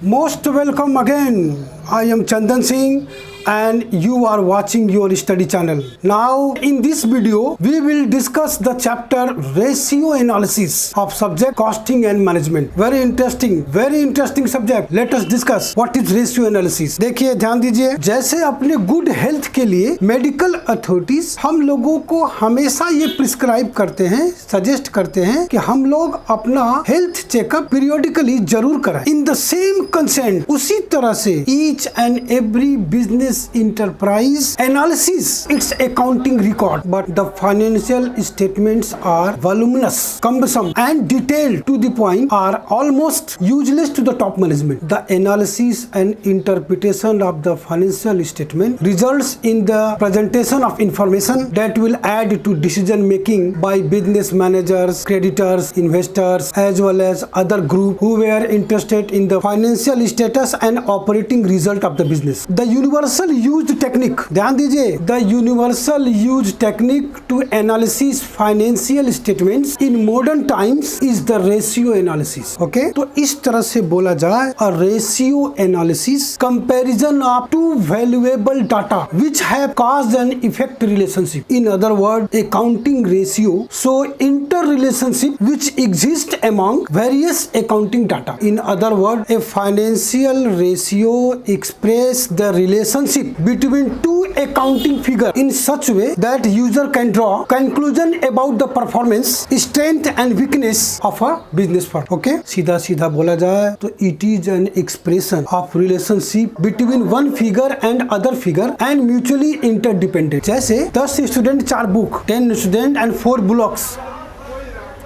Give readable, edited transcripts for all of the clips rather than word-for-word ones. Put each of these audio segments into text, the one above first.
Most welcome again. I am Chandan Singh and you are watching your study channel. Now in this video we will discuss the chapter ratio analysis of subject costing and management. Very interesting subject. Let us discuss what is ratio analysis. देखिए ध्यान दीजिए, जैसे अपने good health के लिए medical authorities हम लोगों को हमेशा ये प्रिस्क्राइब करते हैं, सजेस्ट करते हैं कि हम लोग अपना हेल्थ चेकअप पीरियोडिकली जरूर कराएं। इन द सेम कंसेंट उसी तरह से each and every business enterprise analysis its accounting record, but the financial statements are voluminous, cumbersome and detailed to the point, are almost useless to the top management. The analysis and interpretation of the financial statement results in the presentation of information that will add to decision making by business managers, creditors, investors as well as other group who were interested in the financial status and operating result of the business. The universal used technique, ध्यान दीजिए, the universal used technique to analysis financial statements in modern times is the ratio analysis. Okay, तो इस तरह से बोला जाए, a ratio analysis comparison of two valuable data which have cause and effect relationship. In other words, accounting ratio show interrelationship which exist among various accounting data. In other words, a financial ratio express the relationship between two accounting figure in such way that user can draw conclusion about the performance, strength and weakness of a business firm. Okay, सीधा सीधा बोला जाए तो it is an expression of relationship between one figure and other figure and mutually interdependent. जैसे 10 student 4 book, 10 student and 4 blocks,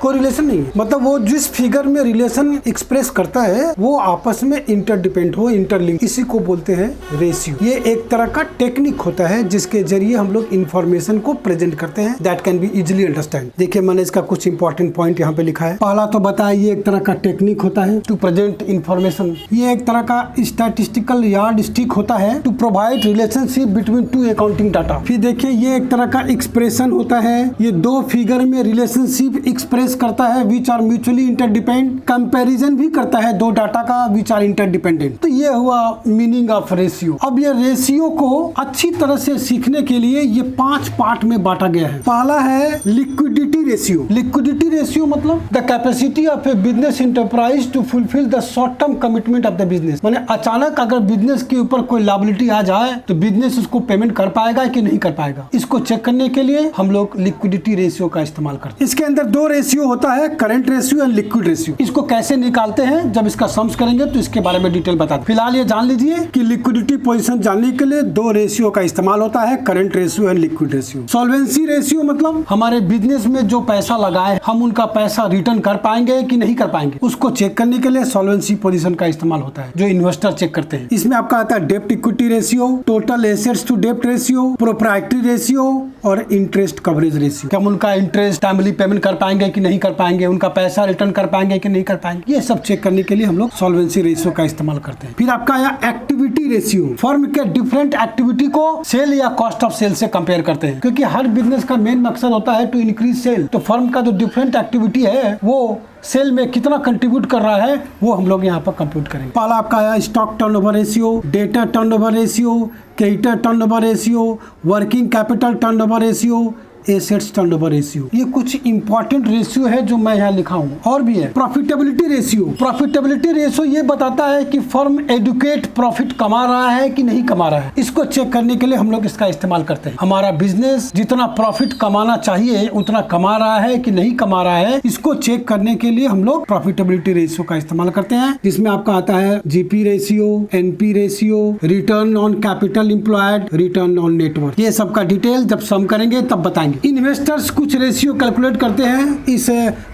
कोई relation नहीं है। मतलब वो जिस फिगर में रिलेशन एक्सप्रेस करता है वो आपस में इंटरडिपेंड हो, इंटरलिंक, इसी को बोलते हैं रेशियो। ये एक तरह का टेक्निक होता है जिसके जरिए हम लोग इंफॉर्मेशन को प्रेजेंट करते हैं, that can be easily understand. देखिए मैंने इसका कुछ इंपॉर्टेंट पॉइंट यहाँ पे लिखा है। पहला तो बताया ये एक तरह का टेक्निक होता है टू प्रेजेंट इंफॉर्मेशन। ये एक तरह का स्टैटिस्टिकल यार्ड स्टिक होता है to provide relationship between two accounting data. फिर देखिए ये एक तरह का एक्सप्रेशन होता है, ये दो फिगर में रिलेशनशिप एक्सप्रेस करता है which are mutually interdependent, comparison भी करता है दो डाटा का विच आर इंटरडिपेंडेंट। तो ये हुआ मीनिंग ऑफ रेशियो। अब ये रेशियो को अच्छी तरह से सीखने के लिए ये 5 पार्ट में बांटा गया है। पहला है लिक्विडिटी रेशियो। लिक्विडिटी रेशियो मतलब the capacity of a business enterprise to fulfil the short term commitment of the business. माने अचानक अगर बिजनेस के ऊपर कोई लायबिलिटी आ जाए तो बिजनेस उसको पेमेंट कर पाएगा कि नहीं कर पाएगा, इसको चेक करने के लिए हम लोग लिक्विडिटी रेशियो का इस्तेमाल करते हैं। इसके अंदर 2 रेशियो होता है, current ratio and liquid ratio. इसको कैसे निकालते हैं जब इसका सम्स करेंगे तो इसके बारे में डिटेल बता दें। फिलहाल ये जान लीजिए कि लिक्विडिटी पोजीशन जानने के लिए 2 रेशियो का इस्तेमाल होता है, current ratio and liquid ratio. Solvency ratio मतलब हमारे बिजनेस में जो पैसा लगाए हम उनका पैसा रिटर्न कर पाएंगे कि नहीं कर पाएंगे, उसको चेक करने के लिए सॉल्वेंसी पोजीशन का इस्तेमाल होता है जो इन्वेस्टर चेक करते हैं। इसमें आपका आता है डेब्ट equity ratio, total assets to डेब्ट रेशियो, प्रोप्राइटरी रेशियो और इंटरेस्ट कवरेज रेशियो। हम उनका इंटरेस्ट टाइमली पेमेंट कर पाएंगे कि नहीं कर पाएंगे, उनका पैसा रिटर्न कर पाएंगे कि नहीं कर पाएंगे, ये सब चेक करने के लिए हम लोग सॉल्वेंसी रेशियो का इस्तेमाल करते हैं। फिर आपका आया एक्टिविटी रेशियो। फर्म के डिफरेंट एक्टिविटी को सेल या कॉस्ट ऑफ सेल से कंपेयर करते हैं, क्योंकि हर बिजनेस का मेन मकसद होता है टू इंक्रीज सेल। तो फर्म का जो डिफरेंट एक्टिविटी है वो सेल में कितना कंट्रीब्यूट कर रहा है वो हम लोग यहाँ पर कंप्यूट करेंगे। पहला आपका आया stock turnover ratio, data turnover ratio, creditor turnover ratio, working capital turnover ratio, assets turnover ratio. ये कुछ इंपॉर्टेंट रेशियो है जो मैं यहाँ लिखा हूँ। और भी है प्रॉफिटेबिलिटी रेशियो। प्रॉफिटेबिलिटी रेशियो ये बताता है कि फर्म एडुकेट प्रॉफिट कमा रहा है कि नहीं कमा रहा है, इसको चेक करने के लिए हम लोग इसका इस्तेमाल करते हैं। हमारा बिजनेस जितना प्रॉफिट कमाना चाहिए उतना कमा रहा है कि नहीं कमा रहा है, इसको चेक करने के लिए हम लोग प्रॉफिटेबिलिटी रेशियो का इस्तेमाल करते हैं, जिसमें आपका आता है GP ratio, NP ratio, return on capital employed, return on network. ये सब का डिटेल जब सम करेंगे तब बताएंगे। इन्वेस्टर्स कुछ रेशियो कैलकुलेट करते हैं इस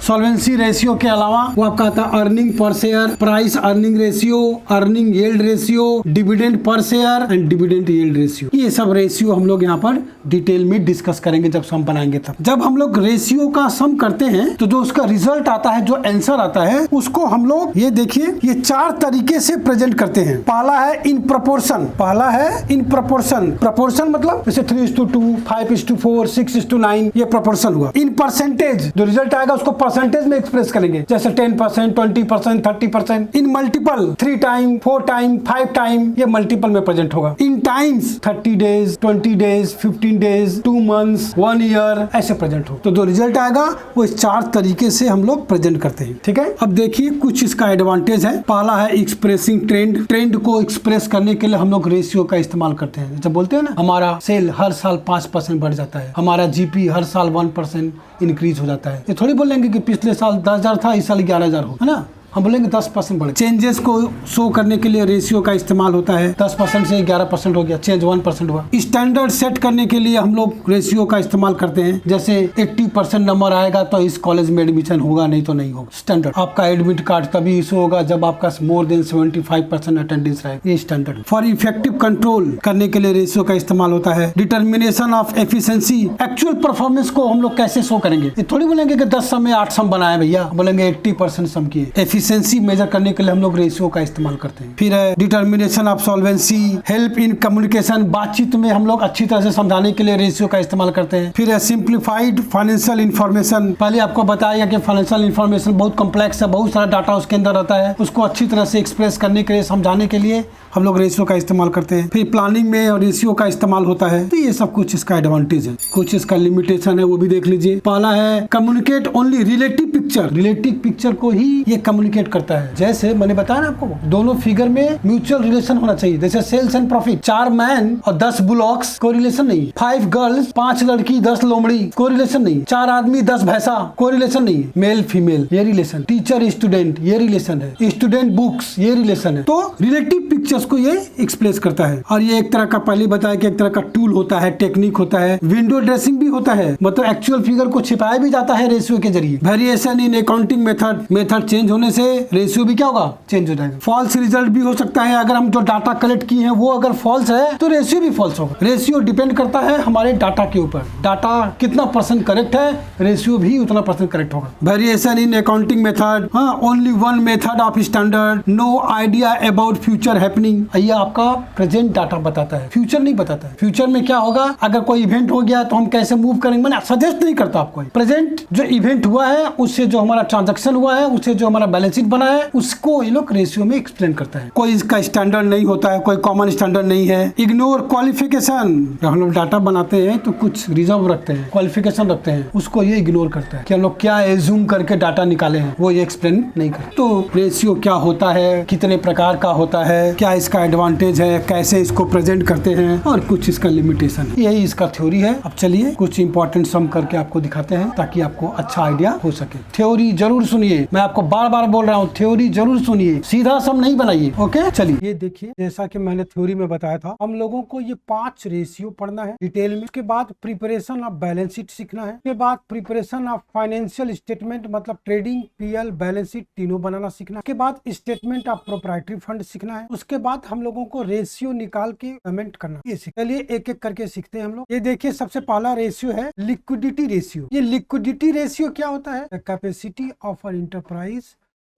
सॉल्वेंसी रेशियो के अलावा। वो आपका आता है earning per share, price earning ratio, earning yield ratio, dividend per share and dividend yield ratio. ये सब रेशियो हम लोग यहाँ पर डिटेल में डिस्कस करेंगे जब सम बनाएंगे तब। जब हम लोग रेशियो का सम करते हैं तो जो उसका रिजल्ट आता है, जो आंसर आता है, उसको हम लोग ये देखिए ये 4 तरीके से प्रेजेंट करते हैं। पहला है इन प्रोपोर्शन। पहला है इन प्रोपोर्शन। प्रोपोर्शन मतलब जैसे 3:2, 5:4, 6:1 1:9 ये प्रोपोर्शन हुआ। इन परसेंटेज जो रिजल्ट आएगा उसको परसेंटेज में एक्सप्रेस करेंगे, जैसे 10%, 20%, 30%। इन मल्टीपल 3 टाइम, 4 टाइम, 5 टाइम ये मल्टीपल में प्रेजेंट होगा। इन times 30 days, 20 days, 15 days, 2 months, 1 year ऐसे प्रेजेंट हो। तो जो रिजल्ट आएगा वो इस 4 तरीके से हम लोग प्रेजेंट करते हैं। ठीक है, अब देखिए कुछ इसका एडवांटेज है। पहला है एक्सप्रेसिंग ट्रेंड। ट्रेंड को एक्सप्रेस करने के लिए हम लोग रेशियो का इस्तेमाल करते हैं। जब बोलते हैं ना हमारा सेल हर साल 5% बढ़ जाता है, हमारा जीपी हर साल 1% इंक्रीज हो जाता है, ये थोड़ी बोलेंगे कि पिछले साल 10,000 था इस साल 11,000 हो, है ना। हम बोलेंगे 10% बढ़े। चेंजेस को शो करने के लिए रेशियो का इस्तेमाल होता है। 10% से 11% हो गया, चेंज 1% हुआ। स्टैंडर्ड सेट करने के लिए हम लोग रेशियो का इस्तेमाल करते हैं। जैसे 80% नंबर आएगा तो इस कॉलेज में एडमिशन होगा, नहीं तो नहीं होगा। स्टैंडर्ड आपका एडमिट कार्ड तभी इशू होगा जब आपका मोर देन 75% अटेंडेंस रहेगा, ये स्टैंडर्ड। फॉर इफेक्टिव कंट्रोल करने के लिए रेशियो का इस्तेमाल होता है। Determination of efficiency, actual performance को हम लोग कैसे शो करेंगे। ये थोड़ी बोलेंगे कि 10 सम में 8 सम बनाए भैया, बोलेंगे 80% सम किए। एफिशिएंसी मेजर करने के लिए हम लोग रेशियो का इस्तेमाल करते हैं। फिर है determination of solvency, help in communication, बातचीत में हम लोग अच्छी तरह से समझाने के लिए रेशियो का इस्तेमाल करते हैं। फिर है सिंप्लीफाइड फाइनेंशियल इंफॉर्मेशन, पहले आपको बताया कि फाइनेंशियल इंफॉर्मेशन बहुत कॉम्प्लेक्स है, बहुत सारा डाटा उसके अंदर रहता है, उसको अच्छी तरह से एक्सप्रेस करने के लिए, समझाने के लिए हम लोग रेशियो का इस्तेमाल करते हैं। फिर प्लानिंग में और रेशियो का इस्तेमाल होता है। तो ये सब कुछ इसका एडवांटेज है। कुछ इसका लिमिटेशन है वो भी देख लीजिए। पहला है communicate only relative picture. Relative picture को ही ये कम्युनिकेट करता है। जैसे मैंने बताया ना आपको, दोनों फिगर में म्यूचुअल रिलेशन होना चाहिए। जैसे सेल्स एंड प्रॉफिट, 4 मैन और 10 बुलॉक्स, कोई रिलेशन नहीं। 5 गर्ल्स, 5 लड़की, 10 लोमड़ी, कोई रिलेशन नहीं। 4 आदमी, 10 भैंसा, कोई रिलेशन नहीं। मेल फीमेल, ये रिलेशन। टीचर स्टूडेंट, ये रिलेशन है। स्टूडेंट बुक्स, ये रिलेशन है। तो रिलेटिव पिक्चर्स को ये एक्सप्रेस करता है। और ये एक तरह का, पहले बताया कि एक तरह का टूल होता है, टेक्निक होता है। विंडो ड्रेसिंग भी होता है, मतलब एक्चुअल फिगर को छिपाया भी जाता है रेशियो के जरिए। Variation in accounting method change होने से रेशियो भी क्या होगा, चेंज हो जाएगा। फॉल्स रिजल्ट भी हो सकता है, अगर हम जो डाटा कलेक्ट किए हैं वो अगर फॉल्स है तो रेशियो भी फॉल्स होगा। रेशियो डिपेंड करता है हमारे डाटा के ऊपर, डाटा कितना % करेक्ट है, रेशियो भी उतना % करेक्ट होगा। Variation in accounting method, only one method of standard, no idea about future happening. ये आपका प्रेजेंट डाटा बताता है, फ्यूचर नहीं बताता है। फ्यूचर में क्या होगा, अगर कोई इवेंट हो गया तो हम कैसे मूव करेंगे, मैंने सजेस्ट नहीं करता आपको। प्रेजेंट जो इवेंट हुआ है, उससे जो हमारा ट्रांजैक्शन हुआ है, उससे जो हमारा बैलेंस शीट बना है, उसको ये लोग रेशियो में एक्सप्लेन करता है। कोई इसका स्टैंडर्ड नहीं होता है, कोई कॉमन स्टैंडर्ड नहीं है। इग्नोर क्वालिफिकेशन, जब हम लोग डाटा बनाते हैं तो कुछ रिजर्व रखते हैं, क्वालिफिकेशन रखते हैं, उसको ये इग्नोर करता है कि हम लोग क्या एज्यूम करके डाटा निकाले हैं, वो ये एक्सप्लेन नहीं करता। तो रेशियो क्या होता है, कितने प्रकार का होता है, क्या इसका एडवांटेज है, कैसे इसको प्रेजेंट करते हैं, और कुछ इसका लिमिटेशन है। यही इसका थ्योरी है। अब चलिए कुछ इंपॉर्टेंट सम करके आपको दिखाते हैं ताकि आपको अच्छा आइडिया हो सके। थ्योरी जरूर सुनिए, मैं आपको बार बार बोल रहा हूँ, थ्योरी जरूर सुनिए, सीधा सम नहीं बनाइए। ओके, चलिए ये देखिए, जैसा कि मैंने थ्योरी में बताया था, हम लोगों को ये 5 रेशियो पढ़ना है डिटेल में। उसके बाद प्रिपरेशन ऑफ बैलेंस शीट सीखना है। उसके बाद प्रिपरेशन ऑफ फाइनेंशियल स्टेटमेंट, मतलब ट्रेडिंग, पीएल, बैलेंस शीट तीनों बनाना सीखना है। उसके बाद स्टेटमेंट ऑफ प्रोप्राइटरी फंड सीखना है। उसके बाद हम लोगों को रेशियो निकाल के पेमेंट करना, ये सीख। चलिए एक एक करके सीखते हैं हम लोग। ये देखिए, सबसे पहला रेशियो है लिक्विडिटी रेशियो। ये लिक्विडिटी रेशियो क्या होता है, capacity of an enterprise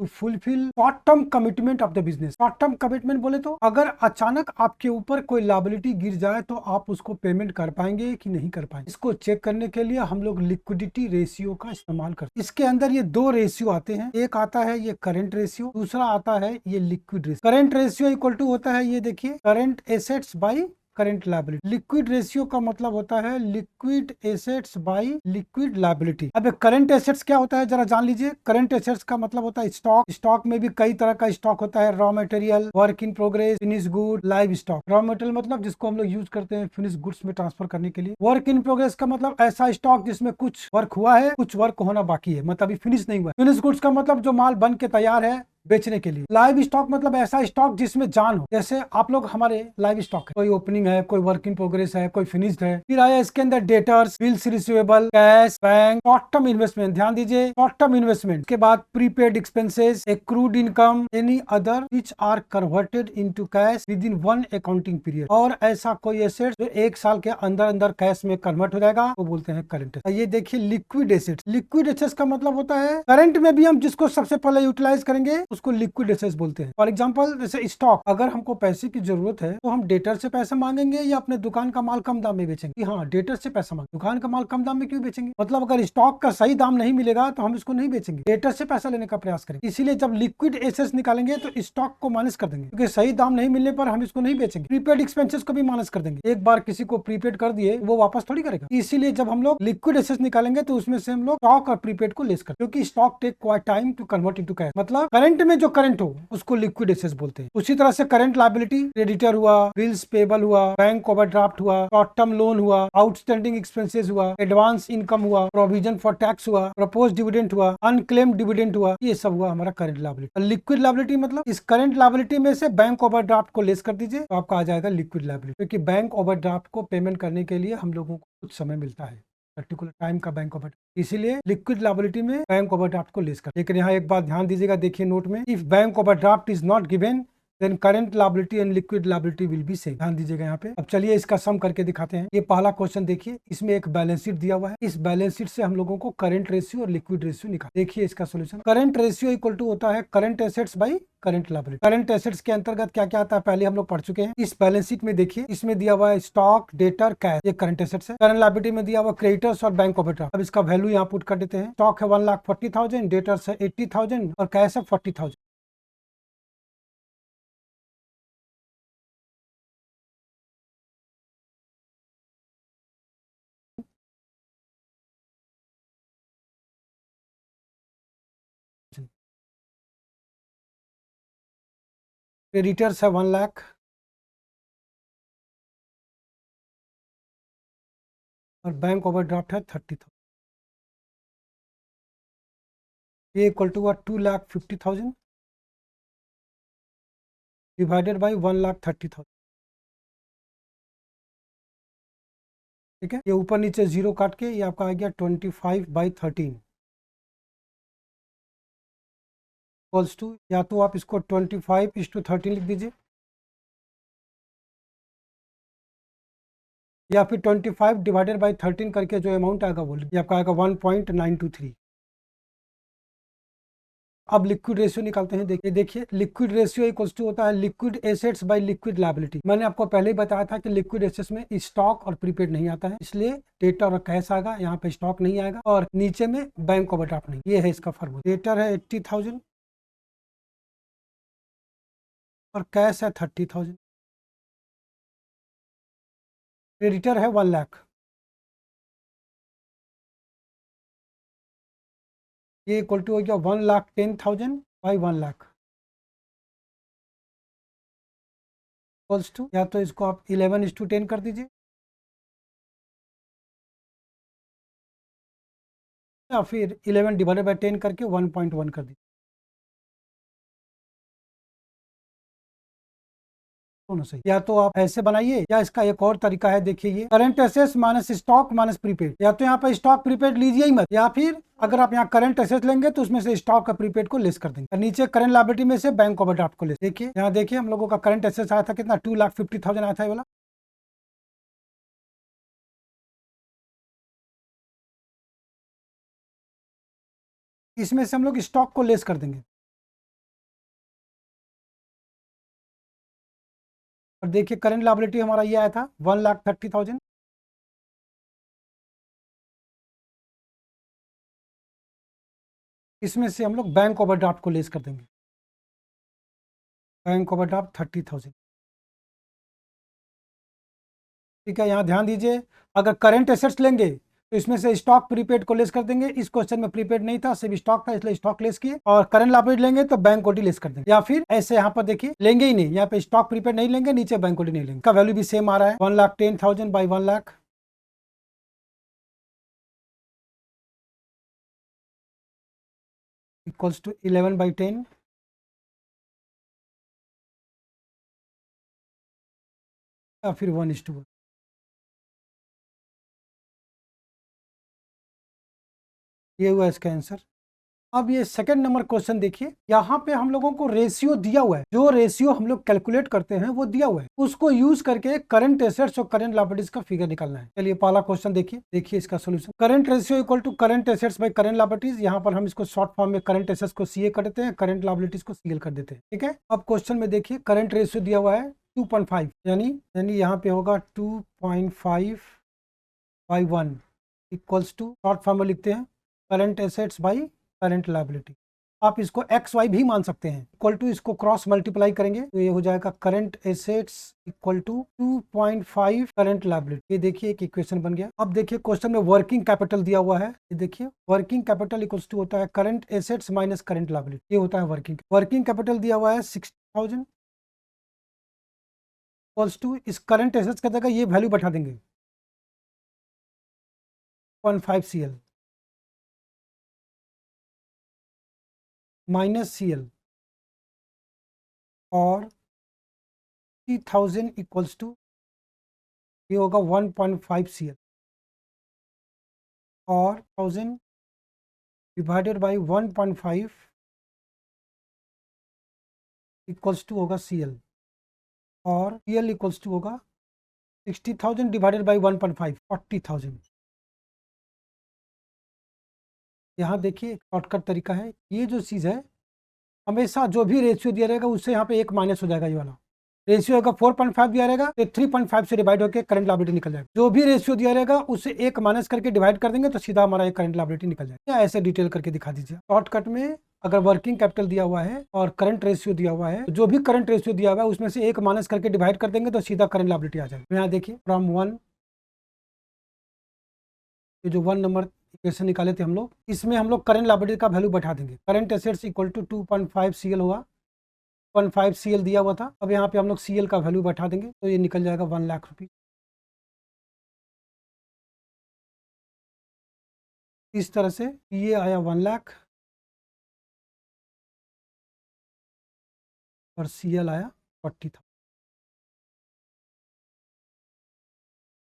to fulfil short term commitment of the business. Short term commitment बोले तो अगर अचानक आपके ऊपर कोई लायबिलिटी गिर जाए तो आप उसको पेमेंट कर पाएंगे कि नहीं कर पाएंगे। इसको चेक करने के लिए हम लोग लिक्विडिटी रेशियो का इस्तेमाल करते हैं। इसके अंदर ये 2 रेशियो आते हैं, एक आता है ये करंट रेशियो, दूसरा आता है ये liquid ratio. Current ratio equal to होता है, ये देखिए, current assets by current liability. Liquid ratio का मतलब होता है liquid assets by liquid liability. अब करंट एसेट्स क्या होता है जरा जान लीजिए। करंट एसेट्स का मतलब होता है स्टॉक। स्टॉक में भी कई तरह का स्टॉक होता है, raw material, work in progress, finish good, live stock. Raw material मतलब जिसको हम लोग यूज करते हैं फिनिश गुड्स में ट्रांसफर करने के लिए। वर्क इन प्रोग्रेस का मतलब ऐसा स्टॉक जिसमें कुछ वर्क हुआ है, कुछ वर्क होना बाकी है, मतलब अभी फिनिश नहीं हुआ। फिनिश गुड्स का मतलब जो माल बन के तैयार है बेचने के लिए। लाइव स्टॉक मतलब ऐसा स्टॉक जिसमें जान हो, जैसे आप लोग हमारे लाइव स्टॉक है, कोई ओपनिंग है, कोई वर्क इन प्रोग्रेस है, कोई फिनिश्ड है। फिर आया इसके अंदर debtors, bills receivable, cash, bank, short term investment. ध्यान दीजिए, शॉर्ट टर्म इन्वेस्टमेंट के बाद prepaid expenses, accrued income, any other which are converted into cash within 1 accounting period. और ऐसा कोई एसेट जो 1 साल के अंदर अंदर कैश में कन्वर्ट हो जाएगा वो बोलते हैं करंट। ये देखिए लिक्विड एसेट्स। लिक्विड एसेट्स का मतलब होता है करंट में भी हम जिसको सबसे पहले यूटिलाइज करेंगे उसको लिक्विड एसेट्स बोलते हैं। फॉर एग्जांपल जैसे स्टॉक, अगर हमको पैसे की जरूरत है तो हम डेटर से पैसा मांगेंगे या अपने दुकान का माल कम दाम में बेचेंगे? हाँ, डेटर से पैसा मांगे। दुकान का माल कम दाम में क्यों बेचेंगे? मतलब अगर स्टॉक का सही दाम नहीं मिलेगा तो हम इसको नहीं बेचेंगे, डेटर से पैसा लेने का प्रयास करेंगे। इसीलिए जब लिक्विड एसेट्स निकालेंगे तो स्टॉक को माइनस कर देंगे, क्योंकि सही दाम नहीं मिलने पर हम इसको नहीं बेचेंगे। प्रीपेड एक्सपेंसेस को भी माइनस कर देंगे। एक बार किसी को प्रीपेड कर दिए वो वापस थोड़ी करेगा। इसीलिए जब हम लोग लिक्विड एसेट्स निकालेंगे तो उसमें से हम लोग स्टॉक और प्रीपेड को लेस कर, क्योंकि stock take quite time to convert into cash. मतलब करंट में जो करंट हो उसको लिक्विड एसेट्स बोलते हैं। उसी तरह से करंट लायबिलिटी, क्रेडिटर हुआ, बिल्स पेबल हुआ, बैंक ओवरड्राफ्ट हुआ, शॉर्ट टर्म लोन हुआ, आउटस्टैंडिंग एक्सपेंसेस हुआ, एडवांस इनकम हुआ, प्रोविजन फॉर टैक्स हुआ, प्रपोज डिविडेंड हुआ, अनक्लेम डिविडेंड हुआ, ये सब हुआ हमारा करंट लायबिलिटी। लिक्विड लायबिलिटी मतलब इस करंट लायबिलिटी में से बैंक ओवरड्राफ्ट को लेस कर दीजिए तो आपका आ जाएगा लिक्विड लायबिलिटी, क्योंकि बैंक ओवरड्राफ्ट को पेमेंट करने के लिए हम लोगों को कुछ समय मिलता है, पर्टिकुलर टाइम का बैंक ओवरड्राफ्ट। इसीलिए लिक्विड लायबिलिटी में बैंक ओवरड्राफ्ट को लेस कर। लेकिन यहाँ एक बात ध्यान दीजिएगा, देखिए नोट में, if bank overdraft is not given then current liability and liquid liability will be same. ध्यान दीजिएगा यहाँ पे। अब चलिए इसका सम करके दिखाते हैं। ये पहला क्वेश्चन देखिए, इसमें एक बैलेंस शीट दिया हुआ है। इस बैलेंस शीट से हम लोगों को करंट रेशियो और लिक्विड रेशियो निकाल। देखिए इसका solution, current ratio equal to होता है current assets by current liability. Current assets के अंतर्गत क्या क्या आता है पहले हम लोग पढ़ चुके हैं। इस बैलेंस शीट में देखिए, इसमें दिया हुआ है स्टॉक, डेटर, कैश, ये करंट एसेट्स है। करंट लायबिलिटी में दिया हुआ क्रेडिटर्स और बैंक ओवरड्राफ्ट। अब इसका वैल्यू यहाँ पुट कर देते हैं। स्टॉक है 1,40,000, डेटर्स है 80,000 और कैश है 40,000। क्रेडिटर्स है 1,00,000 और बैंक ओवरड्राफ्ट है 30,000। ये इक्वल टू 2,50,000 डिवाइडेड बाई 1,30,000। ठीक है, ये ऊपर नीचे जीरो काट के ये आपका आ गया 25/13 इक्वल्स टू, या तो आप इसको 25:13 लिख दीजिए या फिर 25 डिवाइडेड बाई 13 करके जो अमाउंट आएगा वो ये आपका आएगा 1.923। अब लिक्विड रेशियो निकालते हैं। देखिए लिक्विड रेशियो इक्वल्स टू होता है liquid assets by liquid liability. मैंने आपको पहले ही बताया था कि लिक्विड एसेट्स में स्टॉक और प्रीपेड नहीं आता है, इसलिए डेटर और कैश आएगा, यहाँ पे स्टॉक नहीं आएगा और नीचे में बैंक ओवरड्राफ्ट नहीं। ये है इसका फॉर्मूला। डेटर है 80,000 और कैश है 30,000। क्रेडिटर है 1,00,000। ये इक्वल टू हो गया 1,10,000 बाई 1,00,000 इक्वल्स टू, या तो इसको आप 11:10 कर दीजिए या फिर 11 डिवाइडेड बाई 10 करके 1.1 कर दीजिए। दोनों सही। या तो आप ऐसे बनाइए या इसका एक और तरीका है, देखिए ये current assets minus stock minus prepaid. या तो यहाँ पर स्टॉक प्रीपेड लीजिए ही मत, या फिर अगर आप यहाँ करंट एसेट्स लेंगे तो उसमें से स्टॉक का प्रीपेड को लेस कर देंगे और नीचे करंट लायबिलिटी में से बैंक ओवरड्राफ्ट को लेस। देखिए यहाँ देखिए हम लोगों का करंट एसेट्स आया था कितना, 2,50,000 आया था ये वाला। इसमें से हम लोग स्टॉक को लेस कर देंगे और देखिए करंट लायबिलिटी हमारा ये आया था 1,30,000। इसमें से हम लोग बैंक ओवरड्राफ्ट को लेस कर देंगे, बैंक ओवरड्राफ्ट 30,000। ठीक है, यहाँ ध्यान दीजिए, अगर करंट एसेट्स लेंगे तो इसमें से स्टॉक प्रीपेड को लेस कर देंगे। इस क्वेश्चन में प्रीपेड नहीं था, सिर्फ स्टॉक था, इसलिए स्टॉक लेस किए। और करंट लायबिलिटी लेंगे तो बैंक ओडी लेस कर देंगे, या फिर ऐसे यहाँ पर देखिए लेंगे ही नहीं, यहाँ पे स्टॉक प्रीपेड नहीं लेंगे, नीचे बैंक ओडी नहीं लेंगे। का वैल्यू भी सेम आ रहा है 1,10,000 बाई 1,00,000 इक्वल्स टू 11/10 या फिर 1:1। ये हुआ इसका आंसर। अब ये सेकंड नंबर क्वेश्चन देखिए, यहाँ पे हम लोगों को रेशियो दिया हुआ है, जो रेशियो हम लोग कैलकुलेट करते हैं वो दिया हुआ है, उसको यूज करके करंट एसेट्स और करंट लायबिलिटीज का फिगर निकालना है। चलिए पहला क्वेश्चन देखिए इसका solution. Current ratio equal to current assets by current liabilities, यहाँ पर हम इसको शॉर्ट फॉर्म में करंट एसेट्स को सीए कर देते हैं, करंट लायबिलिटीज को सीएल कर देते हैं। ठीक है, अब क्वेश्चन में देखिए करंट रेशियो दिया हुआ है 2.5, यानी यहाँ पे होगा 2.5 by 1 equals to, short form में लिखते हैं current assets by current liability. आप इसको एक्स वाई भी मान सकते हैं। इक्वल टू, इसको क्रॉस मल्टीप्लाई करेंगे तो ये हो जाएगा current assets equal to 2.5 current liability. ये देखिए एक इक्वेशन बन गया। अब देखिए क्वेश्चन में वर्किंग कैपिटल दिया हुआ है, ये देखिए वर्किंग कैपिटल इक्वल्स टू होता है current assets minus current liability, ये होता है वर्किंग कैपिटल दिया हुआ है 60,000 इक्वल्स टू, इस करंट एसेट्स की जगह ये वैल्यू बैठा देंगे 0.5 CL माइनस CL और 30,000 इक्वल्स टू, ये होगा 1.5 CL और 1000 डिवाइडेड बाई 1.5 इक्वल्स टू होगा CL और CL इक्वल्स टू होगा 60,000 डिवाइडेड बाई 1.5 40,000। यहाँ देखिए एक शॉर्टकट तरीका है, ये जो चीज़ है हमेशा जो भी रेशियो दिया रहेगा उससे यहाँ पे एक माइनस हो जाएगा। ये वाला रेशियो अगर 4.5 दिया रहेगा तो 3.5 से डिवाइड होकर करंट लायबिलिटी निकल जाएगा। जो भी रेशियो दिया रहेगा उससे एक माइनस करके डिवाइड कर देंगे तो सीधा हमारा एक करंट लायबिलिटी निकल जाएगा। ऐसे डिटेल करके दिखा दीजिए। शॉर्टकट में अगर वर्किंग कैपिटल दिया हुआ है और करंट रेशियो दिया हुआ है, जो भी करंट रेशियो दिया हुआ है उसमें से एक माइनस करके डिवाइड कर देंगे तो सीधा करंट लायबिलिटी आ जाएगा। यहाँ देखिए फ्रॉम 1, ये जो 1 नंबर इक्वेशन निकाले थे हम लोग, इसमें हम लोग करंट लायबिलिटी का वैल्यू बैठा देंगे। Current assets equal to 2.5 CL होगा, 0.5 CL दिया हुआ था। अब यहाँ पे हम लोग CL का वैल्यू बैठा देंगे तो ये निकल जाएगा 1 लाख रुपये। इस तरह से ये आया 1 लाख और CL आया 40,000।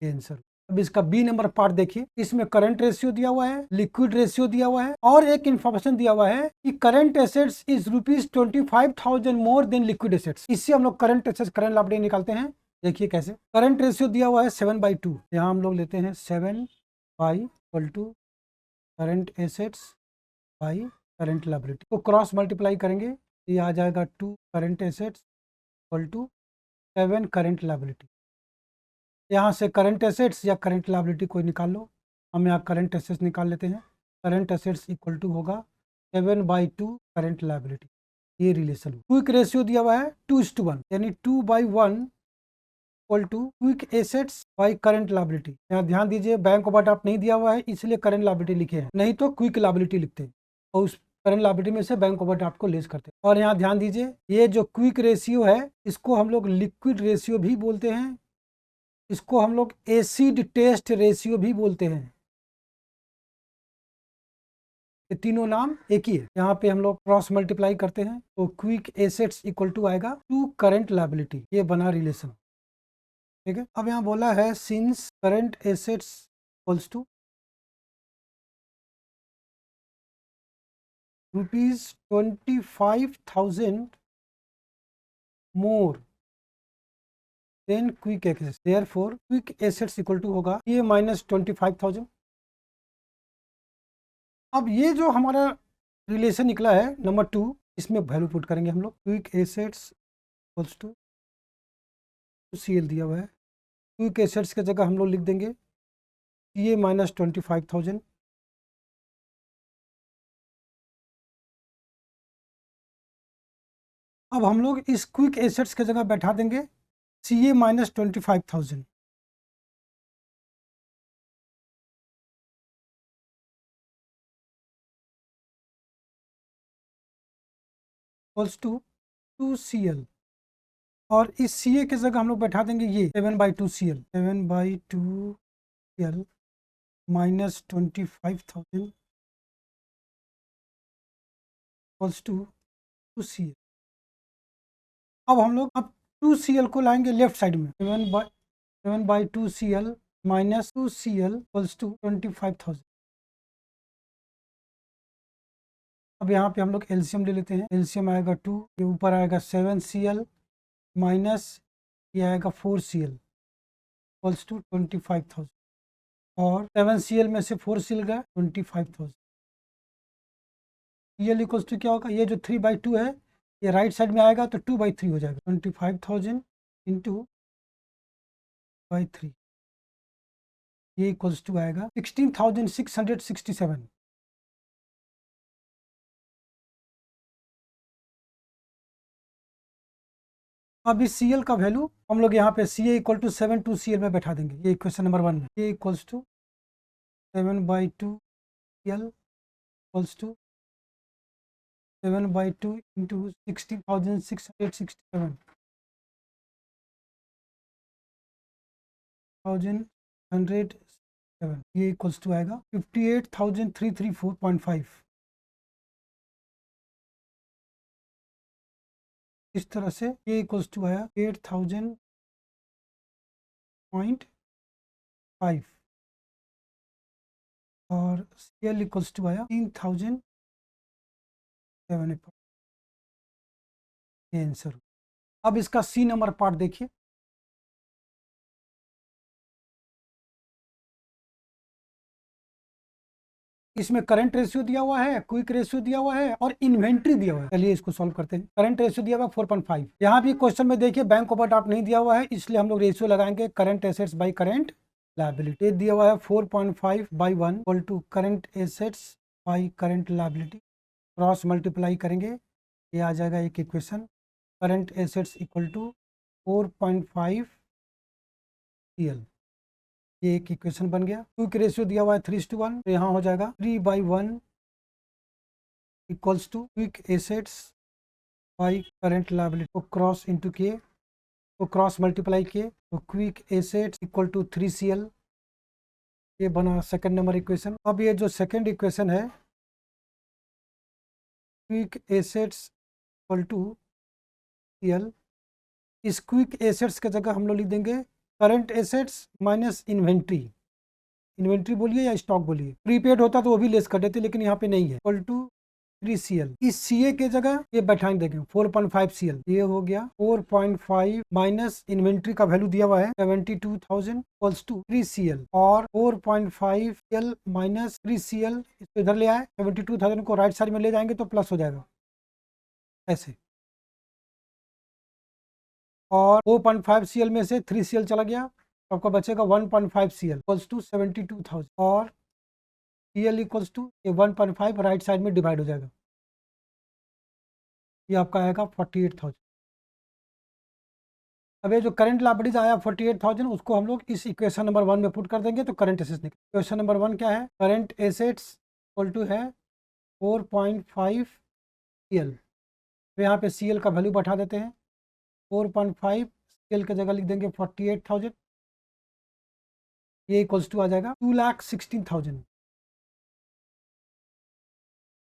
आंसर। अब इसका बी नंबर पार्ट देखिए, इसमें करंट रेशियो दिया हुआ है, लिक्विड रेशियो दिया हुआ है और एक इन्फॉर्मेशन दिया हुआ है कि current assets is ₹25,000 more then liquid assets. इससे हम लोग करंट एसेट्स करंट लायबिलिटी निकालते हैं। देखिए कैसे। करंट रेशियो दिया हुआ है 7/2, यहाँ हम लोग लेते हैं 7/2 current assets by current liability को क्रॉस मल्टीप्लाई करेंगे, ये आ जाएगा 2 current assets equal to 7 current liability. यहाँ से करंट एसेट्स या करंट लायबिलिटी कोई निकाल लो, हम यहाँ करंट एसेट्स निकाल लेते हैं। करंट एसेट्स इक्वल टू होगा 7/2 करंट लायबिलिटी, ये रिलेशन। क्विक रेशियो दिया हुआ है 2:1, यानी 2/1 equal to quick assets by current liability. यहाँ ध्यान दीजिए बैंक ओवरड्राफ्ट नहीं दिया हुआ है इसलिए करंट लायबिलिटी लिखे हैं, नहीं तो क्विक लायबिलिटी लिखते हैं और उस करंट लायबिलिटी में से बैंक ओवरड्राफ्ट को लेस करते हैं। और यहाँ ध्यान दीजिए ये जो क्विक रेशियो है इसको हम लोग लिक्विड रेशियो भी बोलते हैं, इसको हम लोग एसिड टेस्ट रेशियो भी बोलते हैं। ये तीनों नाम एक ही है। यहाँ पे हम लोग क्रॉस मल्टीप्लाई करते हैं तो क्विक एसेट्स इक्वल टू आएगा 2 करंट लायबिलिटी, ये बना रिलेशन। ठीक है, अब यहाँ बोला है since current assets equals to ₹25,000 more than quick assets, therefore quick assets equal to होगा ये माइनस 25,000। अब ये जो हमारा रिलेशन निकला है नंबर 2, इसमें वैल्यू पुट करेंगे हम लोग। Quick assets equals to CL दिया हुआ है, क्विक एसेट्स की जगह हम लोग लिख देंगे ये माइनस 25,000। अब हम लोग इस क्विक एसेट्स की जगह बैठा देंगे CA minus 25,000 equals to 2CL और इस CA की जगह हम लोग बैठा देंगे ये 7/2 CL, 7/2 CL minus 25,000 equals to 2CL। अब हम लोग 2CL को लाएंगे लेफ्ट साइड में, 7/2 CL minus 2CL equals to 25,000। अब यहाँ पे हम लोग एलसीएम ले लेते हैं। एलसीएम आएगा 2, ये ऊपर आएगा 7Cl माइनस ये आएगा 4Cl इक्वल्स टू 25,000 और 7Cl में से 4Cl गया 25,000। Cl इक्वल्स टू क्या होगा, ये जो 3/2 है ये राइट साइड में आएगा तो 2/3 हो जाएगा। 25,000 इंटू बाई 3 ये इक्वल्स टू आएगा 16,667। अब इस Cl का वैल्यू हम लोग यहाँ पे Ca इक्वल टू 7/2 Cl में बैठा देंगे। ये इक्वेशन नंबर 1 में ये equals to 7/2 Cl equals to 7/2 into 16,667 1,107 ये इक्वल्स टू आएगा 58,334.5। इस तरह से ये इक्वल्स टू आया 8,000.5 और Cl इक्वल्स टू आया 3,007। ये आंसर। अब इसका सी नंबर पार्ट देखिए। इसमें करंट रेशियो दिया हुआ है, क्विक रेशियो दिया हुआ है और इन्वेंट्री दिया हुआ है। चलिए इसको सॉल्व करते हैं। करंट रेशियो दिया हुआ है 4.5। यहाँ भी क्वेश्चन में देखिए बैंक ओवरड्राफ्ट नहीं दिया हुआ है, इसलिए हम लोग रेशियो लगाएंगे current assets by current liability. दिया हुआ है 4.5/1 equal to current assets by current liability. Cross multiply करेंगे, ये आ जाएगा एक equation. Current assets equal to 4.5 CL, ये एक इक्वेशन बन गया। क्विक रेशियो दिया हुआ है 3:1, तो यहाँ हो जाएगा 3/1 equals to quick assets by current liability को क्रॉस इंटू किए तो क्रॉस मल्टीप्लाई किए तो quick assets equal to 3CL, ये बना सेकंड नंबर इक्वेशन। अब ये जो सेकंड इक्वेशन है quick assets equal to CL, इस क्विक एसेट्स की जगह हम लोग लिख देंगे current assets minus inventory. Inventory बोलिए या स्टॉक बोलिए, प्रीपेड होता तो वो भी लेस कर देते लेकिन यहाँ पे नहीं है। इक्वल टू 3CL, इस CA के जगह ये बैठाएंगे, देखें 4.5 CL, ये हो गया 4.5 माइनस इन्वेंट्री का वैल्यू दिया हुआ है 72,000 इक्वल्स टू 3CL और 4.5 CL माइनस 3CL इसको इधर ले आए, 72,000 को राइट साइड में ले जाएंगे तो प्लस हो जाएगा ऐसे, और 4.5 CL में से 3CL चला गया, आपका बचेगा 1.5 CL इक्वल्स टू 72,000 और CL इक्वल्स टू ये 1.5 राइट साइड में डिवाइड हो जाएगा, ये आपका आएगा 48,000। अब ये जो करंट लायबिलिटीज आया 48,000 उसको हम लोग इस इक्वेशन नंबर 1 में पुट कर देंगे तो करंट एसेट्स निकले। इक्वेशन नंबर 1 क्या है, करंट एसेट्स इक्वल टू है 4.5 CL, तो यहाँ पे CL का वैल्यू बैठा देते हैं। 4.5 CL की जगह लिख देंगे 48,000, ये इक्वल्स टू आ जाएगा 2,16,000।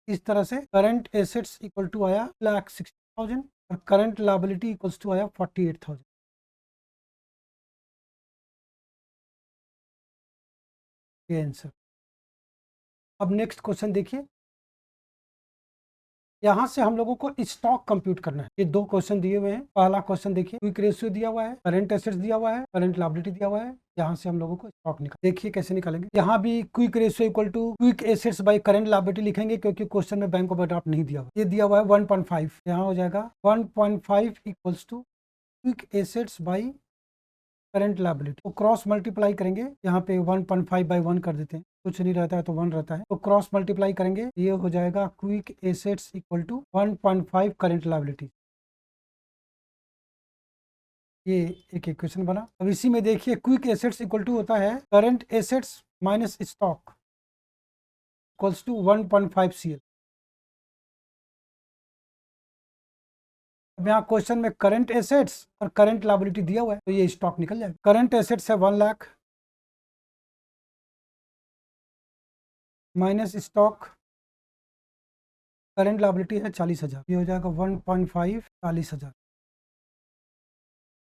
इस तरह से करंट एसेट्स इक्वल टू आया 2,60,000 और करंट लायबिलिटी इक्वल्स टू आया 48,000। ये आंसर। अब नेक्स्ट क्वेश्चन देखिए, यहाँ से हम लोगों को स्टॉक कंप्यूट करना है। ये दो क्वेश्चन दिए हुए हैं। पहला क्वेश्चन देखिए, क्विक रेशियो दिया हुआ है, करंट एसेट्स दिया हुआ है, करंट लायबिलिटी दिया हुआ है, यहाँ से हम लोगों को स्टॉक निकाल, देखिए कैसे निकालेंगे। यहाँ भी quick ratio equal to quick assets by current liability लिखेंगे क्योंकि क्वेश्चन में बैंक ओवरड्राफ्ट नहीं दिया हुआ। ये दिया हुआ है 1.5, यहाँ हो जाएगा 1.5 equals to quick assets by current liability तो क्रॉस मल्टीप्लाई करेंगे, यहाँ पे 1.5/1 कर देते हैं, कुछ नहीं रहता है तो 1 रहता है, तो क्रॉस मल्टीप्लाई करेंगे, ये हो जाएगा quick assets equal to 1.5 current liability. ये एक इक्वेशन बना। अब इसी में देखिए क्विक एसेट्स इक्वल टू होता है current assets minus stock equals to 1.5 CL। अब यहाँ क्वेश्चन में करंट एसेट्स और करंट लायबिलिटी दिया हुआ है तो ये स्टॉक निकल जाएगा। करंट एसेट्स है 1 lakh minus stock, current liability है 40,000, ये हो जाएगा 1.5 40,000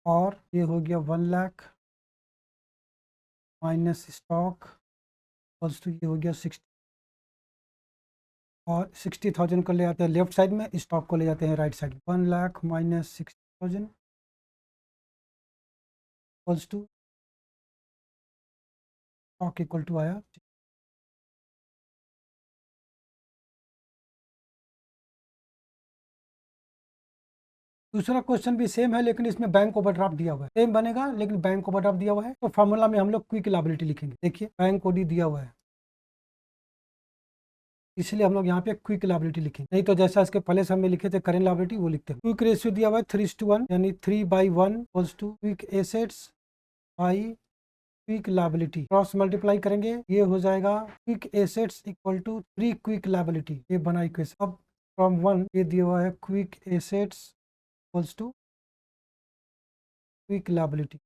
और ये हो गया 1 lakh minus stock plus two ये हो गया 60 और 60,000 को ले आते हैं लेफ्ट साइड में, स्टॉक को ले जाते हैं राइट साइड में। 1 lakh minus 60,000 equals to stock equal to आया। दूसरा क्वेश्चन भी सेम है, लेकिन इसमें बैंक ओवरड्राफ्ट दिया हुआ है। सेम बनेगा लेकिन बैंक ओवरड्राफ्ट दिया हुआ है, तो फॉर्मूला में हम लोग क्विक लायबिलिटी लिखेंगे। देखिए बैंक ओडी दिया हुआ है, इसलिए हम लोग यहाँ पे क्विक लायबिलिटी लिखेंगे, नहीं तो जैसा इसके पहले से हमने लिखे थे करेंट लायबिलिटी वो लिखते हैं। क्विक रेशियो दिया हुआ है 3:1, यानी 3/1 equals to quick assets by quick liability. Cross multiply करेंगे, ये हो जाएगा quick assets equal to 3 quick liability. ये बना इक्वेशन। अब फ्रॉम 1 ये दिया हुआ है quick assets equals to quick liability,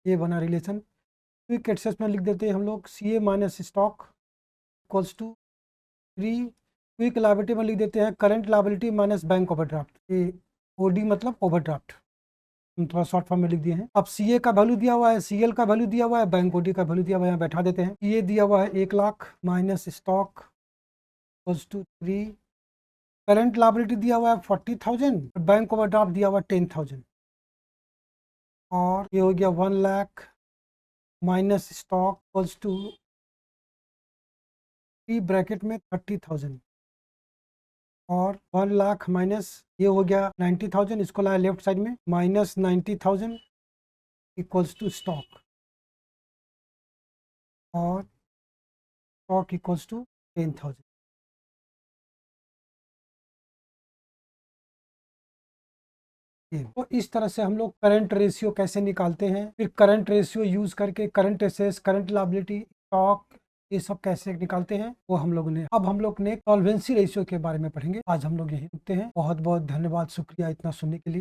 ये बना रिलेशन। क्विक एसेट्स में लिख देते हैं हम लोग CA minus stock equals to 3 quick liability में लिख देते हैं current liability minus bank overdraft. ये OD मतलब ओवरड्राफ्ट, हम थोड़ा शॉर्ट फॉर्म में लिख दिए हैं। अब CA का वैल्यू दिया हुआ है, CL का वैल्यू दिया हुआ है, बैंक OD का वैल्यू दिया हुआ है, यहाँ बैठा देते हैं। ये दिया हुआ है 1 lakh minus stock equals to 3, current liability दिया हुआ है 40,000, बैंक ओवरड्राफ्ट दिया हुआ है 10,000, और ये हो गया 1 lakh minus stock equals to 3 bracket में 30,000, और 1 लाख माइनस ये हो गया 90,000, इसको लाया लेफ्ट साइड में, माइनस 90,000 इक्वल्स टू स्टॉक, और स्टॉक इक्वल्स टू 10,000। तो इस तरह से हम लोग करंट रेशियो कैसे निकालते हैं, फिर करंट रेशियो यूज करके current assets, current liability, stock, ये सब कैसे निकालते हैं वो हम लोगों ने, अब हम लोग ने सॉल्वेंसी रेशियो के बारे में पढ़ेंगे। आज हम लोग यही रुकते हैं। बहुत बहुत धन्यवाद, शुक्रिया इतना सुनने के लिए।